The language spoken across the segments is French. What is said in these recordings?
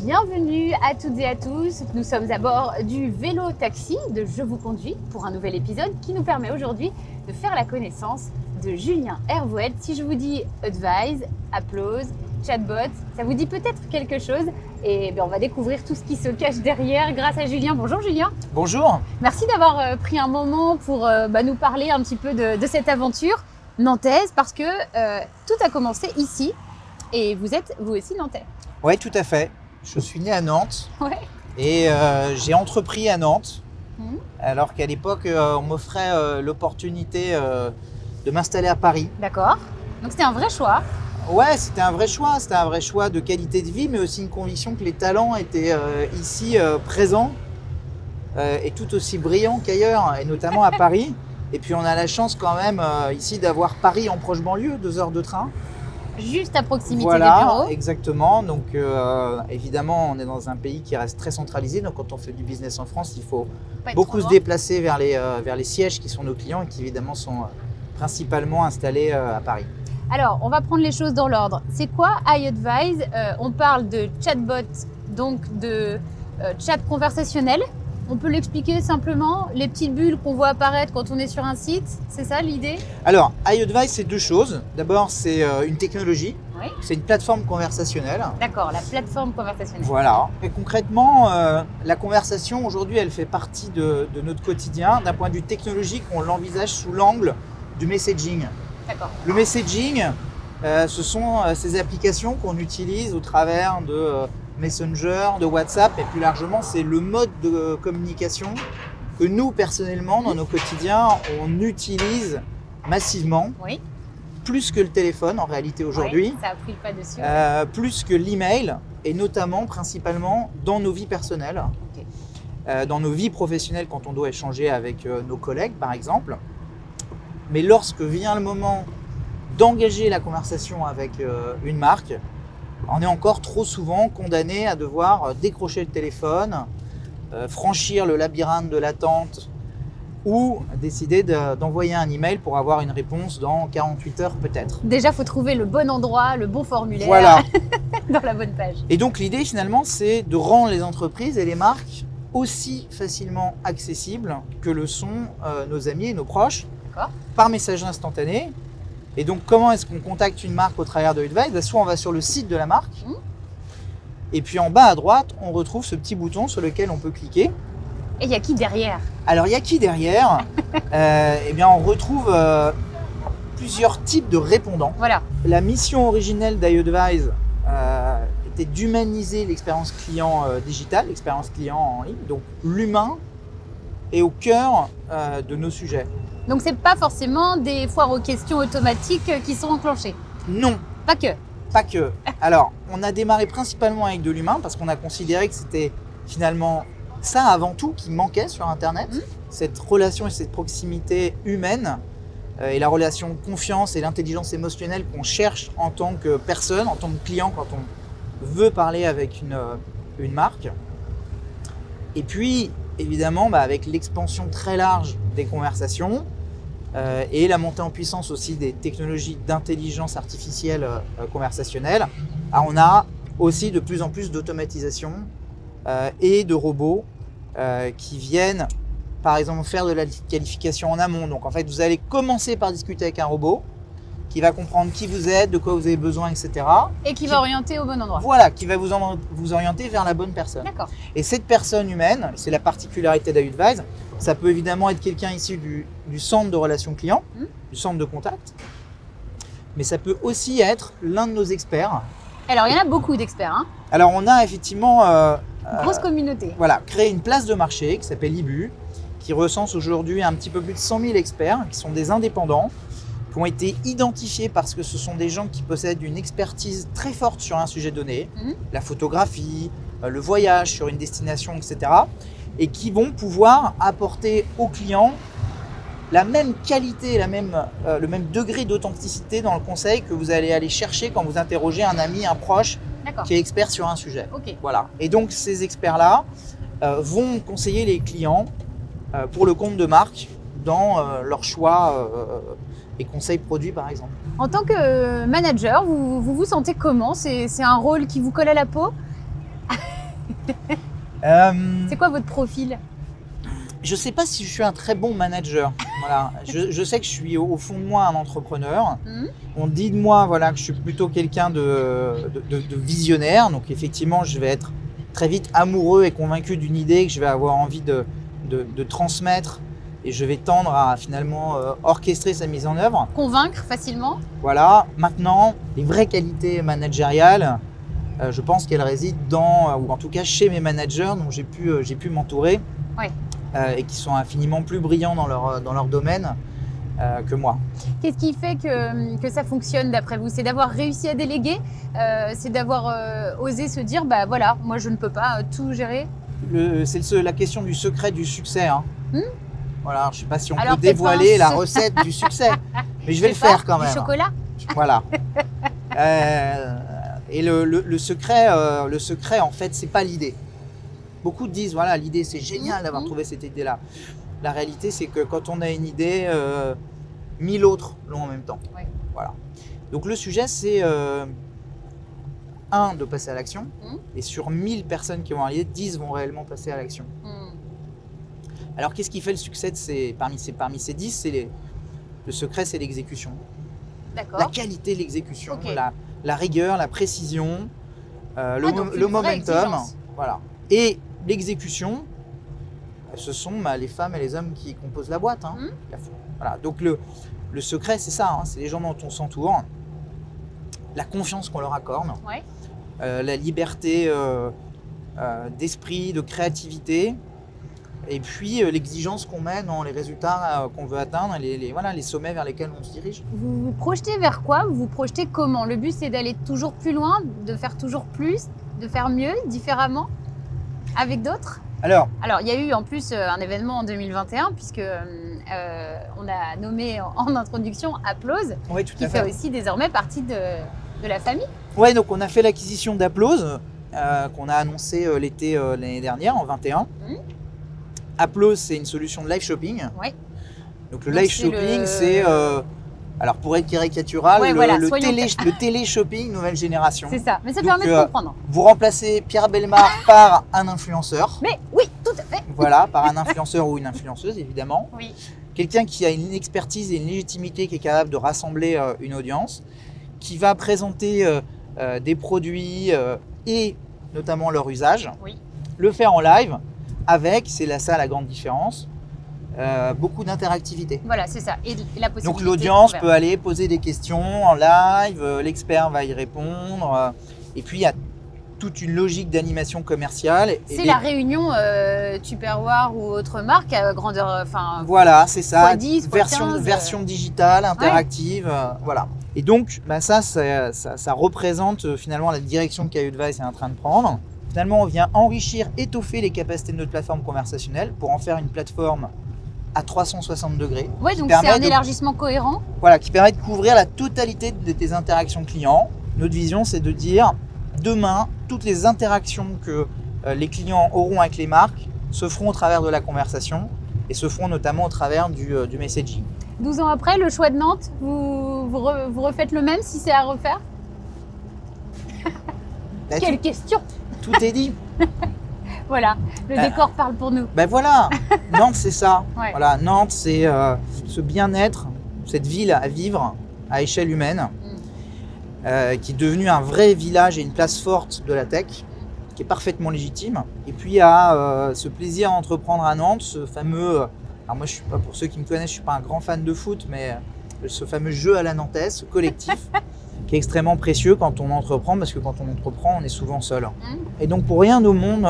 Bienvenue à toutes et à tous. Nous sommes à bord du vélo taxi de Je vous conduis pour un nouvel épisode qui nous permet aujourd'hui de faire la connaissance de Julien Hervouet. Si je vous dis Advise, Applause, Chatbot, ça vous dit peut-être quelque chose et bien on va découvrir tout ce qui se cache derrière grâce à Julien. Bonjour Julien. Bonjour. Merci d'avoir pris un moment pour nous parler un petit peu de cette aventure nantaise parce que tout a commencé ici et vous êtes vous aussi nantais. Oui, tout à fait. Je suis né à Nantes et j'ai entrepris à Nantes alors qu'à l'époque on m'offrait l'opportunité de m'installer à Paris. D'accord. Donc c'était un vrai choix. Ouais, c'était un vrai choix. C'était un vrai choix de qualité de vie, mais aussi une conviction que les talents étaient ici présents et tout aussi brillants qu'ailleurs, et notamment à Paris. Et puis on a la chance quand même ici d'avoir Paris en proche banlieue, 2 heures de train. Juste à proximité des bureaux. Exactement. Donc évidemment, on est dans un pays qui reste très centralisé. Donc quand on fait du business en France, il faut beaucoup se déplacer vers les sièges qui sont nos clients et qui évidemment sont principalement installés à Paris. Alors, on va prendre les choses dans l'ordre. C'est quoi iAdvise? On parle de chatbot, donc de chat conversationnel. On peut l'expliquer simplement, les petites bulles qu'on voit apparaître quand on est sur un site, c'est ça l'idée? Alors, iAdvise, c'est 2 choses. D'abord, c'est une technologie, c'est une plateforme conversationnelle. D'accord, la plateforme conversationnelle. Voilà. Et concrètement, la conversation, aujourd'hui, elle fait partie de notre quotidien. D'un point de vue technologique, on l'envisage sous l'angle du messaging. D'accord. Le messaging, ce sont ces applications qu'on utilise au travers de Messenger, de WhatsApp, et plus largement, c'est le mode de communication que nous, personnellement, dans nos quotidiens, on utilise massivement, plus que le téléphone en réalité aujourd'hui, ça a pris le pas dessus, plus que l'email, et notamment, principalement, dans nos vies personnelles, dans nos vies professionnelles quand on doit échanger avec nos collègues, par exemple. Mais lorsque vient le moment d'engager la conversation avec une marque, on est encore trop souvent condamné à devoir décrocher le téléphone, franchir le labyrinthe de l'attente ou décider d'envoyer un email pour avoir une réponse dans 48 heures peut-être. Déjà, il faut trouver le bon endroit, le bon formulaire dans la bonne page. Et donc l'idée finalement, c'est de rendre les entreprises et les marques aussi facilement accessibles que le sont nos amis et nos proches par message instantané. Et donc, comment est-ce qu'on contacte une marque au travers de Advise? Soit on va sur le site de la marque, et puis en bas à droite, on retrouve ce petit bouton sur lequel on peut cliquer. Et il y a qui derrière? Alors, il y a qui derrière? Eh bien, on retrouve plusieurs types de répondants. Voilà. La mission originelle d'iAdvise était d'humaniser l'expérience client digitale, l'expérience client en ligne. Donc, l'humain est au cœur de nos sujets. Donc, ce n'est pas forcément des foires aux questions automatiques qui sont enclenchées? Non. Pas que? Pas que. Alors, on a démarré principalement avec de l'humain parce qu'on a considéré que c'était finalement ça avant tout qui manquait sur Internet. Cette relation et cette proximité humaine et la relation de confiance et l'intelligence émotionnelle qu'on cherche en tant que personne, en tant que client quand on veut parler avec une marque. Et puis, évidemment, avec l'expansion très large des conversations et la montée en puissance aussi des technologies d'intelligence artificielle conversationnelle, on a aussi de plus en plus d'automatisation et de robots qui viennent, par exemple, faire de la qualification en amont. Donc, en fait, vous allez commencer par discuter avec un robot qui va comprendre qui vous êtes, de quoi vous avez besoin, etc. Et qui va orienter au bon endroit. Voilà, qui va vous orienter vers la bonne personne. D'accord. Et cette personne humaine, c'est la particularité d'iAdvise, ça peut évidemment être quelqu'un issu du centre de relations clients, du centre de contact, mais ça peut aussi être l'un de nos experts. Alors, il y en a beaucoup d'experts. Alors, on a effectivement grosse communauté. Voilà, créé une place de marché qui s'appelle IBU, qui recense aujourd'hui un petit peu plus de 100 000 experts, qui sont des indépendants, qui ont été identifiés parce que ce sont des gens qui possèdent une expertise très forte sur un sujet donné, la photographie, le voyage sur une destination, etc. et qui vont pouvoir apporter aux clients la même qualité, le même degré d'authenticité dans le conseil que vous allez aller chercher quand vous interrogez un ami, un proche qui est expert sur un sujet. Voilà. Et donc ces experts-là vont conseiller les clients pour le compte de marque dans leur choix et conseils produits par exemple. En tant que manager, vous vous sentez comment? C'est un rôle qui vous colle à la peau? C'est quoi votre profil? Je ne sais pas si je suis un très bon manager. Voilà. Je sais que je suis au fond de moi un entrepreneur. On dit de moi voilà, que je suis plutôt quelqu'un de visionnaire. Donc effectivement, je vais être très vite amoureux et convaincu d'une idée que je vais avoir envie de transmettre. Et je vais tendre à finalement orchestrer sa mise en œuvre. Convaincre facilement. Voilà. Maintenant, les vraies qualités managériales, je pense qu'elles résident dans, ou en tout cas chez mes managers dont j'ai pu m'entourer. Ouais. Et qui sont infiniment plus brillants dans leur domaine que moi. Qu'est-ce qui fait que ça fonctionne d'après vous? C'est d'avoir réussi à déléguer, c'est d'avoir osé se dire, bah voilà, moi je ne peux pas tout gérer. C'est la question du secret du succès. Hein. Voilà, je ne sais pas si on Alors, peut dévoiler la recette du succès, mais je vais le faire quand même. Du chocolat. Voilà. Et le secret, en fait, c'est pas l'idée. Beaucoup disent, voilà, l'idée c'est génial d'avoir trouvé cette idée-là. La réalité, c'est que quand on a une idée, 1000 autres l'ont en même temps. Ouais. Voilà. Donc le sujet, c'est de passer à l'action. Et sur 1000 personnes qui vont à l'idée, 10 vont réellement passer à l'action. Alors qu'est-ce qui fait le succès parmi ces 10? Le secret, c'est l'exécution. D'accord. La qualité de l'exécution, Okay. la rigueur, la précision, le momentum. Voilà. Et l'exécution, ce sont les femmes et les hommes qui composent la boîte. Hein. Voilà. Donc le secret, c'est ça, hein. C'est les gens dont on s'entoure, la confiance qu'on leur accorde, la liberté d'esprit, de créativité, et puis l'exigence qu'on met dans les résultats qu'on veut atteindre, les sommets vers lesquels on se dirige. Vous vous projetez vers quoi? Vous vous projetez comment? Le but, c'est d'aller toujours plus loin, de faire toujours plus, de faire mieux, différemment, avec d'autres? Alors, il y a eu en plus un événement en 2021, puisque on a nommé en introduction Applause, qui fait aussi désormais partie de la famille. Oui, donc on a fait l'acquisition d'Applause, qu'on a annoncé l'été l'année dernière, en 21. Applause, c'est une solution de live shopping. Donc le live shopping, c'est, alors pour être caricatural, le télé-shopping nouvelle génération. C'est ça, mais ça permet de comprendre. Vous remplacez Pierre Bellemare par un influenceur. Mais oui, tout à fait. Voilà, par un influenceur ou une influenceuse, évidemment. Oui. Quelqu'un qui a une expertise et une légitimité, qui est capable de rassembler une audience, qui va présenter des produits et notamment leur usage, le faire en live avec, c'est ça la grande différence, beaucoup d'interactivité. Voilà, c'est ça. Et la possibilité. Donc l'audience peut aller poser des questions en live, l'expert va y répondre, et puis il y a toute une logique d'animation commerciale. C'est la réunion Tupperware ou autre marque à grandeur, voilà, c'est ça. x10, version digitale, interactive, voilà. Et donc, ça représente finalement la direction que KU Advice est en train de prendre. Finalement, on vient enrichir, étoffer les capacités de notre plateforme conversationnelle pour en faire une plateforme à 360 degrés. Oui, donc c'est un élargissement cohérent. Voilà, qui permet de couvrir la totalité de tes interactions clients. Notre vision, c'est de dire, demain, toutes les interactions que les clients auront avec les marques se feront au travers de la conversation et se feront notamment au travers du messaging. 12 ans après, le choix de Nantes, vous refaites le même si c'est à refaire? Quelle question! Tout est dit. Voilà, le décor parle pour nous. Ben voilà, Nantes c'est ça. Voilà, Nantes c'est ce bien-être, cette ville à vivre à échelle humaine, qui est devenue un vrai village et une place forte de la tech, qui est parfaitement légitime. Et puis il y a ce plaisir à entreprendre à Nantes, ce fameux, alors moi je suis pas, pour ceux qui me connaissent, je suis pas un grand fan de foot, mais ce fameux jeu à la nantaise, ce collectif. Qui est extrêmement précieux quand on entreprend, parce que quand on entreprend, on est souvent seul. Et donc pour rien au monde,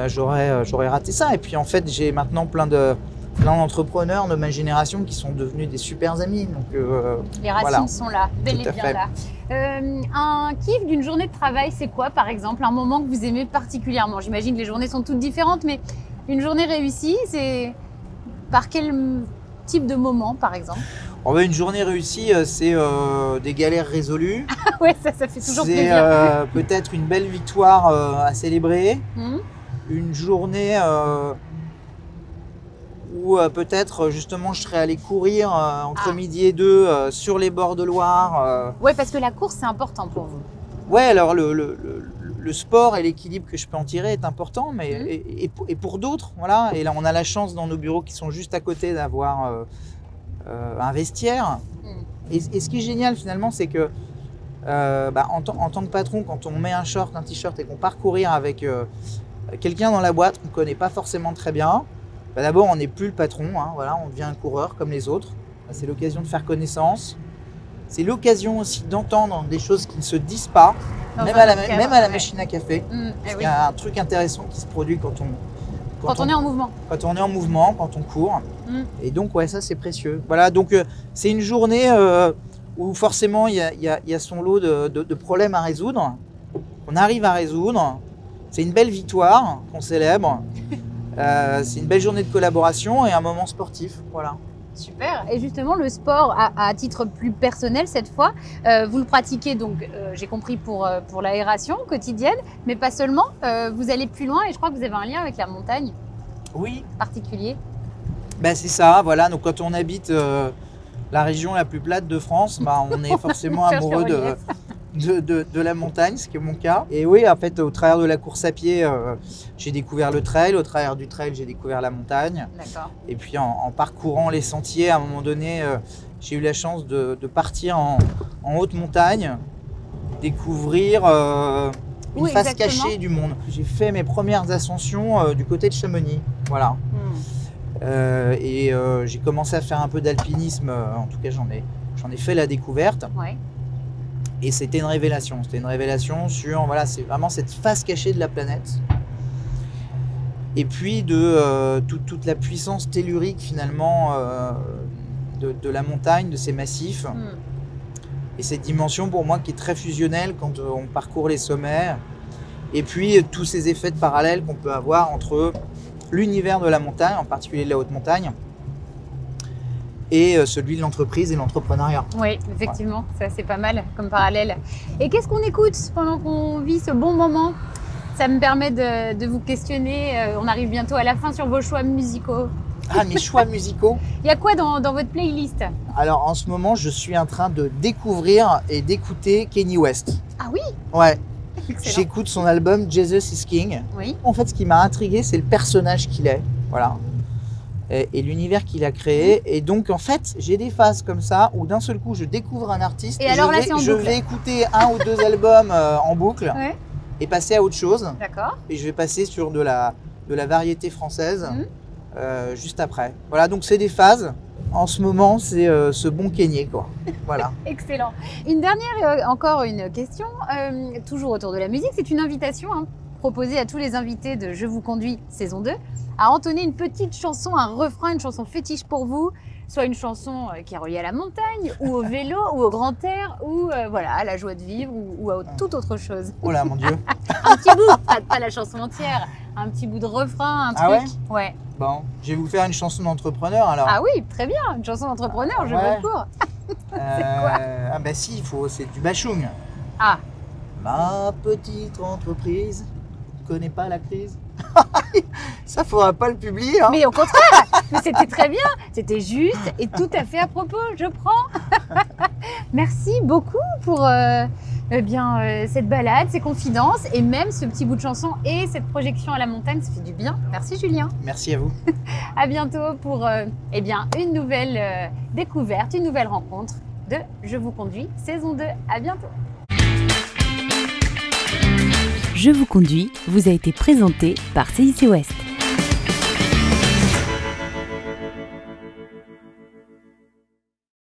j'aurais raté ça. Et puis en fait, j'ai maintenant plein d'entrepreneurs de ma génération qui sont devenus des super amis. Donc, les racines sont là, bel et bien là. Un kiff d'une journée de travail, c'est quoi par exemple? Un moment que vous aimez particulièrement? J'imagine que les journées sont toutes différentes, mais une journée réussie, c'est par quel type de moment par exemple? Une journée réussie, c'est des galères résolues. Ouais, ça fait toujours plaisir. C'est peut-être une belle victoire à célébrer. Une journée où peut-être justement je serais allé courir entre midi et 2 sur les bords de Loire. Ouais, parce que la course c'est important pour vous. Ouais, alors le le sport et l'équilibre que je peux en tirer est important, mais et pour d'autres, voilà. Et là, on a la chance dans nos bureaux qui sont juste à côté d'avoir un vestiaire. Et ce qui est génial finalement, c'est que en tant que patron, quand on met un short, un t-shirt et qu'on part courir avec quelqu'un dans la boîte qu'on ne connaît pas forcément très bien, d'abord on n'est plus le patron, voilà, on devient un coureur comme les autres. C'est l'occasion de faire connaissance. C'est l'occasion aussi d'entendre des choses qui ne se disent pas, même à la machine à café. Il y a un truc intéressant qui se produit quand on est en mouvement. Quand on est en mouvement, quand on court. Et donc, ouais, ça, c'est précieux. Voilà, donc c'est une journée où forcément, il y a son lot de problèmes à résoudre. On arrive à résoudre. C'est une belle victoire qu'on célèbre. C'est une belle journée de collaboration et un moment sportif. Voilà. Super. Et justement, le sport, à titre plus personnel cette fois, vous le pratiquez donc, j'ai compris, pour l'aération quotidienne, mais pas seulement. Vous allez plus loin et je crois que vous avez un lien avec la montagne. Oui. Particulier. C'est ça, voilà. Donc quand on habite la région la plus plate de France, on est forcément amoureux de la montagne, ce qui est mon cas. Et oui, en fait, au travers de la course à pied, j'ai découvert le trail. Au travers du trail, j'ai découvert la montagne. D'accord. Et puis en parcourant les sentiers, à un moment donné, j'ai eu la chance de partir en haute montagne, découvrir une face cachée du monde. J'ai fait mes premières ascensions du côté de Chamonix. Voilà. J'ai commencé à faire un peu d'alpinisme. En tout cas, j'en ai fait la découverte. Ouais. Et c'était une révélation. C'était une révélation sur, voilà, c'est vraiment cette face cachée de la planète. Et puis de toute la puissance tellurique finalement de la montagne, de ces massifs. Et cette dimension pour moi qui est très fusionnelle quand on parcourt les sommets. Et puis tous ces effets de parallèle qu'on peut avoir entre l'univers de la montagne, en particulier de la haute montagne, et celui de l'entreprise et l'entrepreneuriat. Oui, effectivement, ça c'est pas mal comme parallèle. Et qu'est-ce qu'on écoute pendant qu'on vit ce bon moment? Ça me permet de vous questionner. On arrive bientôt à la fin sur vos choix musicaux. Ah, mes choix musicaux? Il y a quoi dans votre playlist? Alors en ce moment, je suis en train de découvrir et d'écouter Kanye West. Ah oui? Ouais. Excellent. J'écoute son album Jesus is King. Oui. En fait, ce qui m'a intrigué, c'est le personnage qu'il est. Voilà. Et l'univers qu'il a créé. Et donc, en fait, j'ai des phases comme ça où d'un seul coup, je découvre un artiste et alors là, c'est en boucle. Je vais écouter un ou deux albums en boucle et passer à autre chose. D'accord. Et je vais passer sur de la variété française juste après. Voilà, donc c'est des phases. En ce moment, c'est ce bon Kanye, quoi. Voilà. Excellent. Une dernière, encore une question, toujours autour de la musique. C'est une invitation proposée à tous les invités de Je vous conduis saison 2 à entonner une petite chanson, un refrain, une chanson fétiche pour vous, soit une chanson qui est reliée à la montagne, ou au vélo, ou au grand air, ou voilà, à la joie de vivre, ou à toute autre chose. Oh là, mon Dieu. Un petit bout, pas la chanson entière, un petit bout de refrain, un truc. Ouais. Bon, je vais vous faire une chanson d'entrepreneur alors. Ah oui, très bien, une chanson d'entrepreneur, je vote pour. C'est quoi? Ah bah si, c'est du Bachung. Ah. Ma petite entreprise ne connaît pas la crise. Ça, faudra pas le publier. Mais au contraire, mais c'était très bien, c'était juste et tout à fait à propos, je prends. Merci beaucoup pour cette balade, ces confidences et même ce petit bout de chanson et cette projection à la montagne, ça fait du bien. Merci Julien. Merci à vous. À bientôt pour une nouvelle découverte, une nouvelle rencontre de Je vous conduis saison 2. À bientôt. Je vous conduis vous a été présenté par CIC Ouest.